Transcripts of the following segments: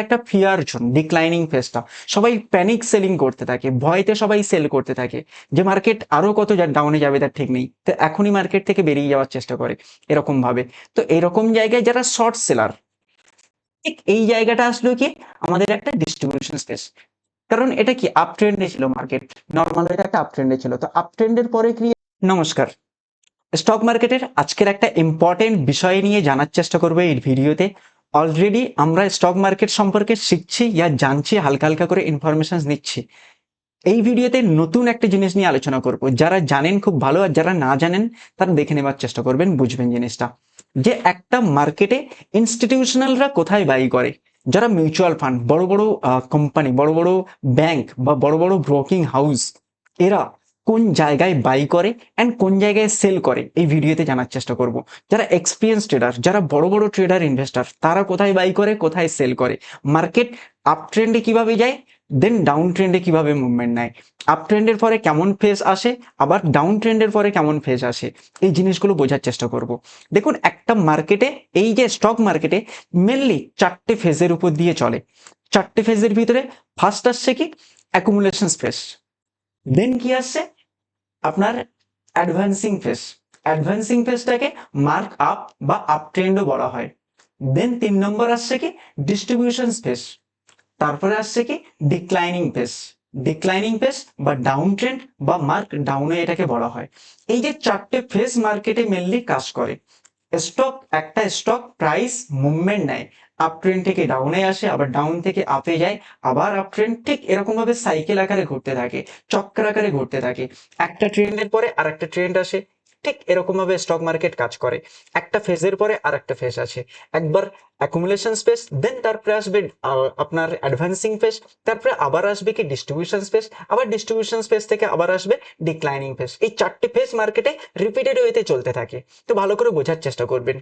একটা fear zone, declining ফেজটা। সবাই panic selling করতে থাকে, ভয়তে সবাই সেল করতে থাকে যে মার্কেট আরো কত ডাউনে যাবে তার ঠিক নেই, তো এখনই মার্কেট থেকে বেরিয়ে যাওয়ার চেষ্টা করে এরকম ভাবে। তো এরকম জায়গায় যারা শর্ট সেলার, ঠিক এই জায়গাটা আসলো কি আমাদের একটা ডিস্ট্রিবিউশন স্পেস। কারণ এটা কি আপ ট্রেন্ডে ছিল মার্কেট, নর্মাল এটা একটা আপ ট্রেন্ডে ছিল, তো আপ ট্রেন্ডের পরে ক্রিয়েট। নমস্কার, স্টক মার্কেটের আজকের একটা ইম্পর্টেন্ট বিষয় নিয়ে জানার চেষ্টা করবো এই ভিডিওতে। অলরেডি আমরা স্টক মার্কেট সম্পর্কে শিখছি ইয়া জানছি, হালকা হালকা করে ইনফরমেশন নিচ্ছি। এই ভিডিওতে নতুন একটা জিনিস নিয়ে আলোচনা করব, যারা জানেন খুব ভালো, আর যারা না জানেন তারা দেখে নেবার চেষ্টা করবেন, বুঝবেন জিনিসটা। যে একটা মার্কেটে ইনস্টিটিউশনালরা কোথায় বাই করে, যারা মিউচুয়াল ফান্ড, বড় বড় কোম্পানি, বড় বড় ব্যাংক বা বড় বড় ব্রোকিং হাউস, এরা কোন জায়গায় বাই করে অ্যান্ড কোন জায়গায় সেল করে এই ভিডিওতে জানার চেষ্টা করব। যারা এক্সপিরিয়েন্স ট্রেডার, যারা বড় বড় ট্রেডার ইনভেস্টর, তারা কোথায় বাই করে, কোথায় সেল করে, মার্কেট আপ ট্রেন্ডে কিভাবে যায়, দেন ডাউন ট্রেন্ডে কিভাবে মুভমেন্ট নেয়, আপ ট্রেন্ডের পরে কেমন ফেজ আসে, আবার ডাউন ট্রেন্ডের পরে কেমন ফেজ আসে, এই জিনিসগুলো বোঝার চেষ্টা করব। দেখুন, একটা মার্কেটে, এই যে স্টক মার্কেটে মেনলি চারটে ফেজের উপর দিয়ে চলে। চারটে ফেজের ভিতরে ফার্স্ট আসছে কি অ্যাকুমুলেশন ফেজ, দেন কি আসছে আপনার অ্যাডভান্সিং ফেজ। অ্যাডভান্সিং ফেজটাকে মার্ক আপ বা আপ ট্রেন্ডও বলা হয়। দেন 3 নম্বর আসছে কি ডিস্ট্রিবিউশন ফেজ। তারপরে আসছে কি ডিক্লাইনিং ফেজ। ডিক্লাইনিং ফেজ বা ডাউন ট্রেন্ড বা মার্ক ডাউনে এটাকে বলা হয়। এই যে চারটে ফেজ মার্কেটে মেনলি কাজ করে। একটা স্টক প্রাইস মুভমেন্ট নেয়, আপ ট্রেন্ড থেকে ডাউনে আসে, আবার ডাউন থেকে আপে যায়, আবার আপ ট্রেন্ড, ঠিক এরকম ভাবে সাইকেল আকারে ঘুরতে থাকে, চক্র আকারে ঘুরতে থাকে। একটা ট্রেন্ডের পরে আর একটা ট্রেন্ড আসে, ঠিক এরকম ভাবে স্টক মার্কেট কাজ করে। একটা ফেজের পরে আর একটা ফেজ আছে, একবার অ্যাকুমুলেশন স্পেস, দেন তারপরে আসবে আপনার অ্যাডভান্সিং ফেজ, তারপরে আবার আসবে কি ডিস্ট্রিবিউশন স্পেস, আবার ডিস্ট্রিবিউশন স্পেস থেকে আবার আসবে ডিক্লাইনিং ফেজ। এই চারটি ফেজ মার্কেটে রিপিটেড ওয়েতে চলতে থাকে। তো ভালো করে বোঝার চেষ্টা করবেন।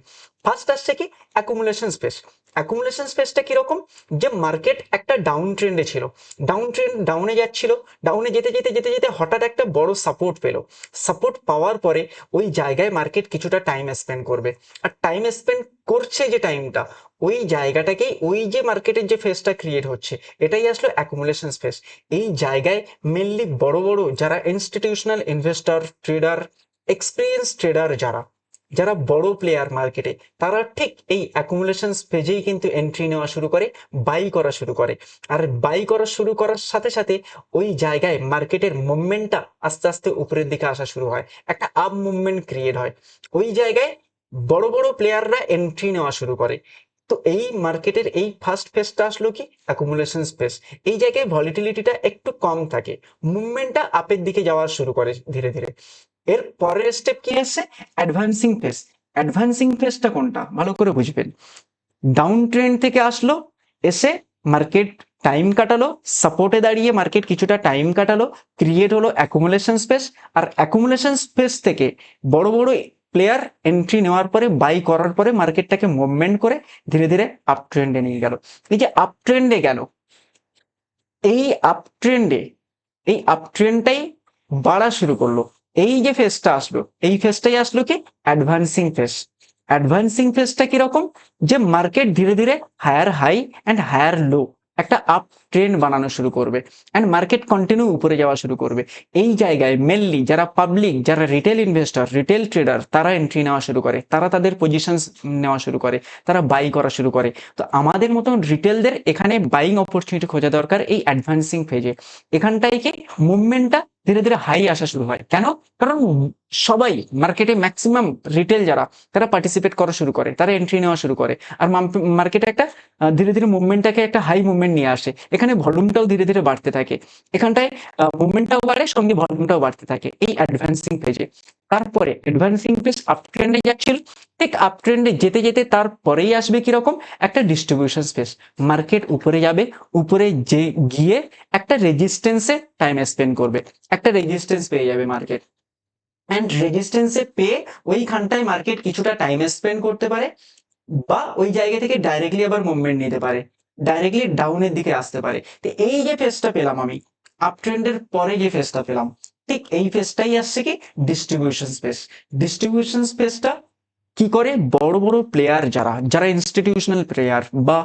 ফার্স্ট আসছে কি অ্যাকুমুলেশন স্পেস। অ্যাকুমুলেশন স্পেসটা কিরকম, যে মার্কেট একটা ডাউন ট্রেন্ডে ছিল, ডাউন ট্রেন্ড ডাউনে যাচ্ছিল, ডাউনে যেতে যেতে যেতে যেতে হঠাৎ একটা বড় সাপোর্ট পেলো। সাপোর্ট পাওয়ার পরে ওই জায়গায় মার্কেট কিছুটা টাইম স্পেন্ড করবে, আর টাইম স্পেন্ড করছে যে টাইমটা, ওই জায়গাটাকেই, ওই যে মার্কেটের যে ফেজটা ক্রিয়েট হচ্ছে, এটাই আসলো অ্যাকুমুলেশন ফেজ। এই জায়গায় মেনলি বড় বড় যারা institutional investor, trader, experience trader, যারা যারা বড় প্লেয়ার মার্কেটে, তারা ঠিক এই অ্যাকুমুলেশন ফেজেই কিন্তু এন্ট্রি নেওয়া শুরু করে, বাই করা শুরু করে। আর বাই করা শুরু করার সাথে সাথে ওই জায়গায় মার্কেটের মুভমেন্টটা আস্তে আস্তে উপরের দিকে আসা শুরু হয়, একটা আপ মুভমেন্ট ক্রিয়েট হয়। ওই জায়গায় বড় বড় প্লেয়াররা এন্ট্রি নেওয়া শুরু করে। তো এই মার্কেটের এই ফার্স্ট ফেজটা আসলো কি অ্যাকুমুলেশন ফেজ। এই জায়গায় ভলিটিলিটিটা একটু কম থাকে, মুভমেন্টটা আপের দিকে যাওয়া শুরু করে ধীরে ধীরে। এর পরের স্টেপ কি আসছে অ্যাডভান্সিং ফেজ। অ্যাডভান্সিং ফেজটা কোনটা ভালো করে বুঝবেন। ডাউন ট্রেন্ড থেকে আসলো, এসে মার্কেট টাইম কাটালো, সাপোর্টে দাঁড়িয়ে মার্কেট কিছুটা টাইম কাটালো, ক্রিয়েট হলো অ্যাকুমুলেশন স্পেস। আর অ্যাকুমুলেশন স্পেস থেকে বড় বড় প্লেয়ার এন্ট্রি নেওয়ার পরে, বাই করার পরে মার্কেটটাকে মুভমেন্ট করে ধীরে ধীরে আপ ট্রেন্ডে নিয়ে গেল। এই যে আপ ট্রেন্ডে গেল, এই আপ ট্রেন্ডে, এই আপ ট্রেন্ডটাই বাড়া শুরু করলো। এই যে ফেজটা আসলো, এই ফেজটাই আসলো কি অ্যাডভান্সিং ফেজ। অ্যাডভান্সিং ফেজটা কিরকম, যে মার্কেট ধীরে ধীরে higher high and higher low একটা আপ ট্রেন্ড বানানো শুরু করবে, অ্যান্ড মার্কেট কন্টিনিউ উপরে যাওয়া শুরু করবে। এই জায়গায় মেনলি যারা পাবলিক, যারা রিটেল ইনভেস্টর, রিটেল ট্রেডার, তারা এন্ট্রি নেওয়া শুরু করে, তারা তাদের পজিশন নেওয়া শুরু করে, তারা বাই করা শুরু করে। তো আমাদের মতন রিটেলদের এখানে বাইং অপরচুনিটি খোঁজা দরকার এই অ্যাডভান্সিং ফেজে। এখানটায় কি মুভমেন্টটা ধীরে ধীরে হাই আসা শুরু হয়। কেন? কারণ সবাই মার্কেটে ম্যাক্সিমাম রিটেল যারা, তারা পার্টিসিপেট করা শুরু করে, তারা এন্ট্রি নেওয়া শুরু করে, আর মার্কেটে একটা ধীরে ধীরে মুভমেন্টটাকে একটা হাই মুভমেন্ট নিয়ে আসে। এখানে ভলিউমটাও ধীরে ধীরে বাড়তে থাকে, এখানটায় মুভমেন্টটাও বাড়ে, সঙ্গে ভলিউমটাও বাড়তে থাকে এই অ্যাডভান্সিং ফেজে। তারপরে অ্যাডভান্সিং ফেজ আপ ট্রেন্ডে যাচ্ছিল, ঠিক আপ ট্রেন্ডে যেতে যেতে তারপরেই আসবে কিরকম একটা ডিস্ট্রিবিউশন স্পেস। মার্কেট উপরে যাবে, উপরে যে গিয়ে একটা রেজিস্ট্যান্সে টাইম স্পেন্ড করবে, একটা রেজিস্ট্যান্স পেয়ে যাবে মার্কেট, অ্যান্ড রেজিস্ট্যান্সে পেয়ে ওইখানটায় মার্কেট কিছুটা টাইম স্পেন্ড করতে পারে, বা ওই জায়গা থেকে ডাইরেক্টলি আবার মুভমেন্ট নিতে পারে, ডাইরেক্টলি ডাউনের দিকে আসতে পারে। তো এই যে ফেজটা পেলাম আমি, আপ ট্রেন্ডের পরে যে ফেজটা পেলাম, ঠিক এই ফেজটাই আসছে কি ডিস্ট্রিবিউশন স্পেস। ডিস্ট্রিবিউশন স্পেসটা কি করে বড় বড় প্লেয়ার যারা যারা ইনস্টিটিউশনাল প্লেয়ার বা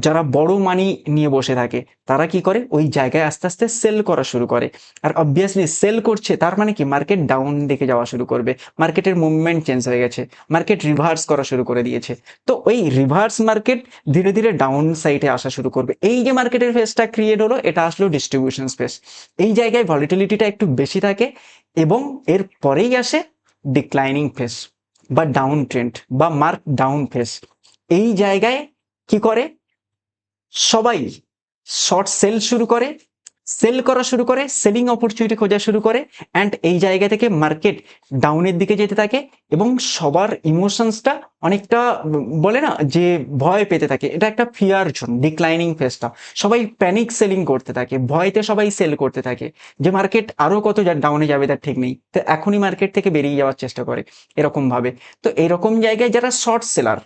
যারা বড় মানি নিয়ে বসে থাকে, তারা কি করে ওই জায়গায় আস্তে আস্তে সেল করা শুরু করে। আর অবভিয়াসলি সেল করছে তার মানে কি মার্কেট ডাউন দিকে যাওয়া শুরু করবে, মার্কেটের মুভমেন্ট চেঞ্জ হয়ে গেছে, মার্কেট রিভার্স করা শুরু করে দিয়েছে। তো ওই রিভার্স মার্কেট ধীরে ধীরে ডাউন সাইডে আসা শুরু করবে। এই যে মার্কেটের ফেসটা ক্রিয়েট হলো, এটা আসলো ডিস্ট্রিবিউশন স্পেস। এই জায়গায় ভলিটিলিটিটা একটু বেশি থাকে এবং এর পরেই আসে ডিক্লাইনিং ফেস বা ডাউন ট্রেন্ড বা মার্ক ডাউন ফেস। এই জায়গায় কি করে সবাই শর্ট সেল শুরু করে, সেল করা শুরু করে, সেলিং অপরচুনিটি খোঁজা শুরু করে, অ্যান্ড এই জায়গা থেকে মার্কেট ডাউনের দিকে যেতে থাকে এবং সবার ইমোশনসটা অনেকটা বলে না যে ভয় পেতে থাকে। এটা একটা ফিয়ার জোন ডিক্লাইনিং ফেসটা। সবাই প্যানিক সেলিং করতে থাকে, ভয়তে সবাই সেল করতে থাকে যে মার্কেট আরো কত ডাউনে যাবে তার ঠিক নেই, তো এখনই মার্কেট থেকে বেরিয়ে যাওয়ার চেষ্টা করে এরকম ভাবে। তো এরকম জায়গায় যারা শর্ট সেলার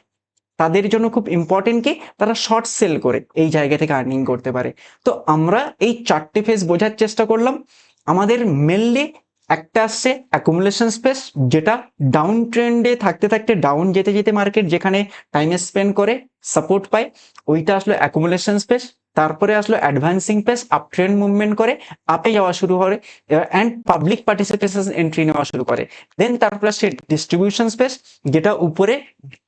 তাদের জন্য খুব ইম্পর্টেন্ট কি তারা শর্ট সেল করে এই জায়গা থেকে আর্নিং করতে পারে। তো আমরা এই চারটে ফেজ বোঝার চেষ্টা করলাম। আমাদের মেনলি একটা আসছে অ্যাকুমুলেশন স্পেস, যেটা ডাউন ট্রেন্ডে থাকতে থাকতে ডাউন যেতে যেতে মার্কেট যেখানে টাইম স্পেন্ড করে সাপোর্ট পায়, ওইটা আসলো অ্যাকুমুলেশন স্পেস। তারপরে আসলো advancing pace, up trend movement করে আপে যাওয়া শুরু করে অ্যান্ড পাবলিক পার্টিসিপেশন এন্ট্রি নেওয়া শুরু করে। দেন তারপর আসছে ডিস্ট্রিবিউশন স্পেস, যেটা উপরে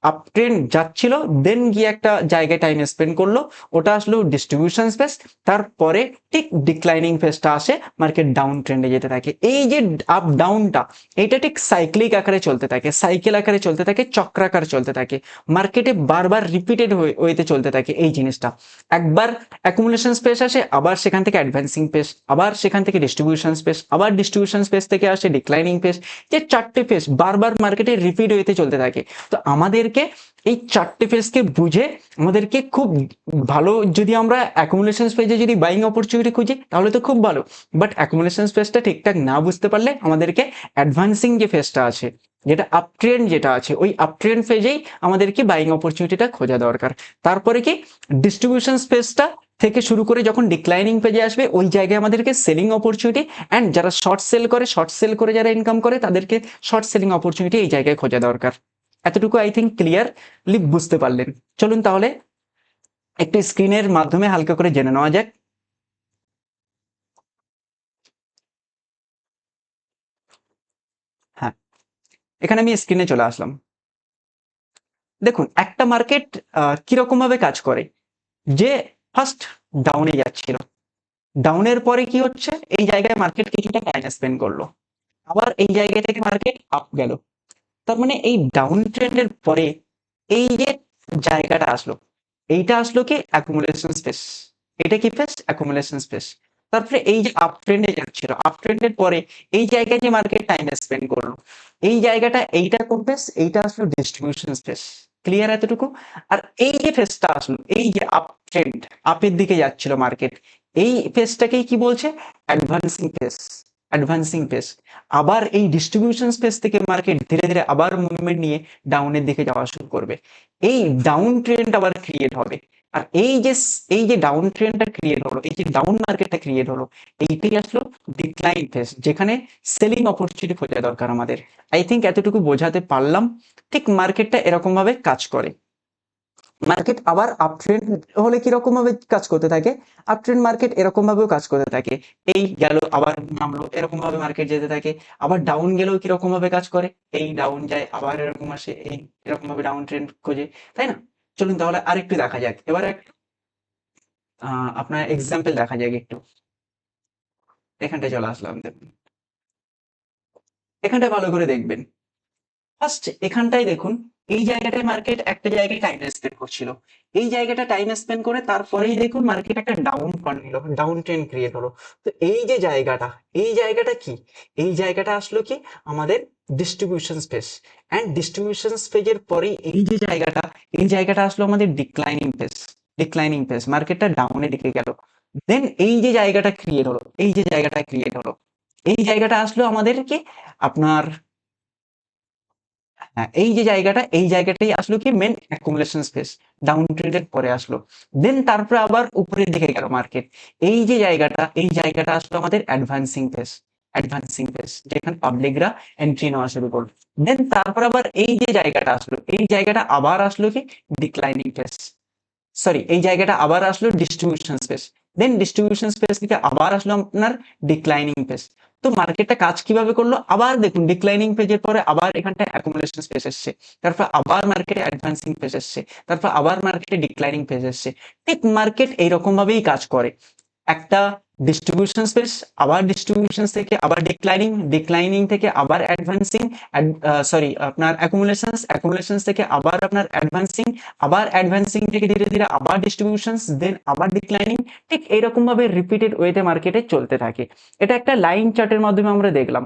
আপ ট্রেন্ড যাচ্ছিল দেন গিয়ে একটা জায়গায় টাইম স্পেন্ড করলো, ওটা আসলো ডিস্ট্রিবিউশন স্পেস। তারপরে ঠিক ডিক্লাইনিং ফেজটা আসে, মার্কেট ডাউন ট্রেন্ডে যেতে থাকে। এই যে আপ ডাউনটা এটা ঠিক সাইক্লিক আকারে চলতে থাকে, সাইকেল আকারে চলতে থাকে, চক্রাকার চলতে থাকে, মার্কেটে বারবার রিপিটেড হইতে চলতে থাকে এই জিনিসটা। একবার অ্যাকুমুলেশন স্পেস আসে, আবার সেখান থেকে অ্যাডভান্সিং পেস, আবার সেখান থেকে ডিস্ট্রিবিউশন স্পেস, আবার ডিস্ট্রিবিউশন স্পেস থেকে আসে ডিক্লাইনিং পেস। যে চারটে পেস বারবার মার্কেটে রিপিট হইতে চলতে থাকে। তো আমাদেরকে এই চারটে ফেজকে বুঝে আমাদেরকে খুব ভালো, যদি আমরা অ্যাকুমুলেশন স্পেসে যদি বাইং অপরচুনিটি খুঁজি তাহলে তো খুব ভালো, বাট অ্যাকুমুলেশন স্পেসটা ঠিকঠাক না বুঝতে পারলে আমাদেরকে অ্যাডভান্সিং যে ফেজটা আছে, যেটা আপ ট্রেন্ড যেটা আছে, ওই আপ ট্রেন্ড ফেজেই আমাদেরকে বাইং অপরচুনিটিটা খোঁজা দরকার। তারপরে কি ডিস্ট্রিবিউশন স্পেসটা থেকে শুরু করে যখন ডিক্লাইনিং পেজে আসবে ওই জায়গায় আমাদেরকে সেলিং অপরচুনিটি, অ্যান্ড যারা শর্ট সেল করে, শর্ট সেল করে যারা ইনকাম করে তাদেরকে শর্ট সেলিং অপরচুনিটি এই জায়গায় খোঁজা দরকার। এতটুকু আই থিঙ্ক ক্লিয়ারলি বুঝতে পারলেন। চলুন তাহলে একটু স্ক্রিনের মাধ্যমে হালকা করে জেনে নেওয়া যাক। হ্যাঁ, এখানে আমি স্ক্রিনে চলে আসলাম। দেখুন একটা মার্কেট কিরকম ভাবে কাজ করে, যে ফার্স্ট ডাউনে যাচ্ছিল, ডাউনের পরে কি হচ্ছে এই জায়গায় মার্কেট কিছুটা টাইম স্পেন্ড করলো, আবার এই জায়গা থেকে মার্কেট আপ গেল। তার মানে এই ডাউন ট্রেন্ডের পরে এই যে জায়গাটা আসলো, এইটা আসলো কি অ্যাকুমুলেশন স্পেস। এটা কি ফেস অ্যাকুমুলেশন স্পেস। তারপরে এই যে আপ ট্রেন্ডে যাচ্ছিল, আপ ট্রেন্ডের পরে এই জায়গায় যে মার্কেট টাইম স্পেন্ড করলো, এই জায়গাটা এইটা কোন ফেস, এইটা আসলো ডিস্ট্রিবিউশন স্পেস। ক্লিয়ার এতটুকু? আর এই যে ফেসটা আসলো, এই যে আপ ট্রেন্ড আপের দিকে যাচ্ছিল মার্কেট, এই ফেসটাকেই কি বলছে অ্যাডভান্সিং ফেস। Advancing face. আবার এই ডিস্ট্রিবিউশন স্পেস থেকে মার্কেট ধীরে ধীরে আবার মুভমেন্ট নিয়ে ডাউনের দিকে যাওয়া শুরু করবে। এই ডাউন ট্রেন্ড আবার ক্রিয়েট হবে। আর এই যে ডাউন ট্রেন্ডটা ক্রিয়েট হলো, এই যে ডাউন মার্কেটটা ক্রিয়েট হলো, এইটাই আসলো ডিক্লাইন ফেজ, যেখানে সেলিং অপরচুনিটি খোঁজা দরকার আমাদের। আই থিঙ্ক এতটুকু বোঝাতে পারলাম। ঠিক মার্কেটটা এরকম ভাবে কাজ করে। মার্কেট আবার আপ ট্রেন্ড হলে কিরকম ভাবে কাজ করতে থাকে, আপ ট্রেন্ড মার্কেট এরকম ভাবেও কাজ করতে থাকে। এই গেল আবার নামলো, এরকম ভাবে মার্কেট যেতে থাকে। আবার ডাউন গেলেও কিরকম ভাবে কাজ করে, এই ডাউন যায় আবার এরকম আসে, এই এরকম ভাবে ডাউন ট্রেন্ড খোঁজে, তাই না? চলুন তাহলে আরেকটু দেখা যাক এবার আপনার এক্সাম্পল দেখা যাক একটু। এখানটায় চলে আসলাম, দেখুন এখানটায় ভালো করে দেখবেন। ফার্স্ট এখানটায় দেখুন, এই জায়গাটায় মার্কেট একটা জায়গায় টাইম স্পেন্ড করছিল, এই জায়গাটা টাইম স্পেন্ড করে তারপরেই দেখুন মার্কেট একটা ডাউন নিল, ডাউন ট্রেন্ড ক্রিয়েট হলো। তো এই জায়গাটা কি, এই জায়গাটা আসলো কি আমাদের ডিস্ট্রিবিউশন স্পেস। অ্যান্ড ডিস্ট্রিবিউশন স্পেজের পরেই এই জায়গাটা আসলো আমাদের ডিক্লাইনিং ফেজ, মার্কেটটা ডাউনের দিকে গেল। দেন এই যে জায়গাটা ক্রিয়েট হলো, এই জায়গাটা আসলো আমাদের কি আপনার, হ্যাঁ এই জায়গাটাই আসলো কি মেন অ্যাকুমুলেশন স্পেস, ডাউন ট্রেন্ডের পরে আসলো। দেন তারপরে আবার উপরের দিকে গেল মার্কেট, এই জায়গাটা আসলো আমাদের অ্যাডভান্সিং ফেস। অ্যাডভান্সিং ফেজ, যেখানে পাবলিকরা এন্ট্রি নেওয়া শুরু করলো। দেন তারপর আবার এই যে জায়গাটা আসলো, এই জায়গাটা আবার আসলো কি ডিক্লাইনিং ফেজ, সরি এই জায়গাটা আবার আসলো ডিস্ট্রিবিউশন স্পেস। দেন ডিস্ট্রিবিউশন স্পেস থেকে আবার আসলো আপনার ডিক্লাইনিং ফেজ। তো মার্কেটটা কাজ কিভাবে করলো, আবার দেখুন ডিক্লাইনিং ফেজের পরে আবার এখানটায় অ্যাকুমুলেশন স্পেস এসছে, তারপর আবার মার্কেটে অ্যাডভান্সিং ফেজ এসছে, তারপর আবার মার্কেটে ডিক্লাইনিং ফেজ এসছে। ঠিক মার্কেট এইরকম ভাবেই কাজ করে, একটা ডিস্ট্রিবিউশন স্পেস, আবার ডিস্ট্রিবিউশন থেকে আবার ডিক্লাইনিং, ডিক্লাইনিং থেকে আবার অ্যাডভান্সিং, সরি আপনার অ্যাকুমুলেশন থেকে আবার আপনার অ্যাডভান্সিং, আবার অ্যাডভান্সিং থেকে ধীরে ধীরে আবার ডিস্ট্রিবিউশন, দেন আবার ডিক্লাইনিং। ঠিক এইরকম ভাবে রিপিটেড ওয়েতে মার্কেটে চলতে থাকে। এটা একটা লাইন চার্টের মাধ্যমে আমরা দেখলাম।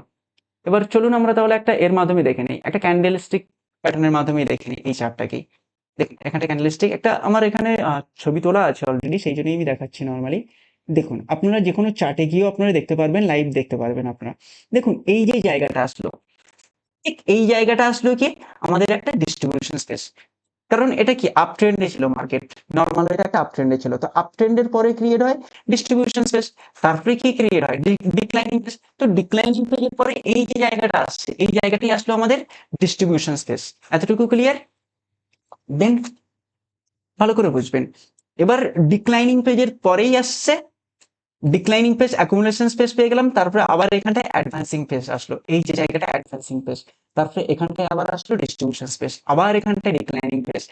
এবার চলুন আমরা তাহলে একটা এর মাধ্যমে দেখে নিই, একটা ক্যান্ডেলস্টিক প্যাটার্নের মাধ্যমে দেখে নিই এই চার্টটাকেই। দেখুন এখানটা ক্যান্ডেলস্টিক, একটা আমার এখানে ছবি তোলা আছে অলরেডি, সেই জন্যই আমি দেখাচ্ছি নর্মালি। দেখুন আপনারা যে কোনো চার্টে গিয়েও আপনারা দেখতে পারবেন, লাইভ দেখতে পারবেন আপনারা। দেখুন এই যে জায়গাটা আসলো, ঠিক এই জায়গাটা আসলো কি আমাদের একটা ডিস্ট্রিবিউশন স্পেস। কারণ এটা কি আপ ট্রেন্ডে ছিল মার্কেট, নর্মাল এটা একটা আপ ট্রেন্ডে ছিল, তো আপ ট্রেন্ডের পরে ক্রিয়েট হয় ডিস্ট্রিবিউশন স্পেস, তারপরে কি ক্রিয়েট হয় ডিক্লাইনিং স্পেস। তো ডিক্লাইনিং স্পেসের পরে এই যে জায়গাটা আসছে, এই জায়গাটাই আসলো আমাদের ডিস্ট্রিবিউশন স্পেস। এতটুকু ক্লিয়ার? দেন ভালো করে বুঝবেন, এবার ডিক্লাইনিং পেজের পরেই আসছে ডিক্লাইনিং পেজ, অ্যাকুমুলেশন স্পেস পেয়ে গেলাম, তারপরে আবার এখানটায় অ্যাডভান্সিং পেজ আসলো, এই যে জায়গাটা অ্যাডভান্সিং পেজ, তারপরে এখানটায় আবার আসলো ডিস্ট্রিবিউশন স্পেস, আবার এখানটায় ডিক্লাইনিং পেজ।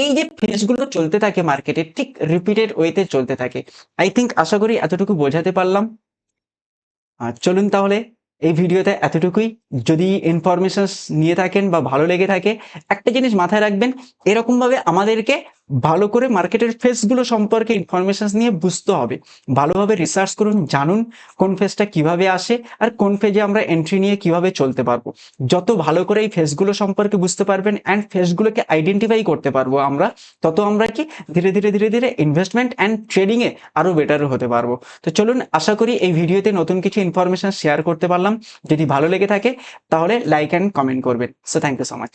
এই যে পেজগুলো চলতে থাকে মার্কেটে ঠিক রিপিটেড ওয়েতে চলতে থাকে। আই থিঙ্ক আশা করি এতটুকু বোঝাতে পারলাম। চলুন তাহলে এই ভিডিওতে এতটুকুই। যদি ইনফরমেশন নিয়ে থাকেন বা ভালো লেগে থাকে, একটা জিনিস মাথায় রাখবেন, এরকম ভাবে আমাদেরকে ভালো করে মার্কেটের ফেজগুলো সম্পর্কে ইনফরমেশন নিয়ে বুঝতে হবে। ভালোভাবে রিসার্চ করুন, জানুন কোন ফেজটা কিভাবে আসে আর কোন ফেজে আমরা এন্ট্রি নিয়ে কিভাবে চলতে পারবো। যত ভালো করে এই ফেজগুলো সম্পর্কে বুঝতে পারবেন অ্যান্ড ফেজগুলোকে আইডেন্টিফাই করতে পারবো আমরা, তত আমরা কি ধীরে ধীরে ধীরে ধীরে ইনভেস্টমেন্ট অ্যান্ড ট্রেডিং এ আরো বেটার হতে পারবো। তো চলুন, আশা করি এই ভিডিওতে নতুন কিছু ইনফরমেশন শেয়ার করতে পারলাম। যদি ভালো লেগে থাকে তাহলে লাইক অ্যান্ড কমেন্ট করবেন। So thank you so much.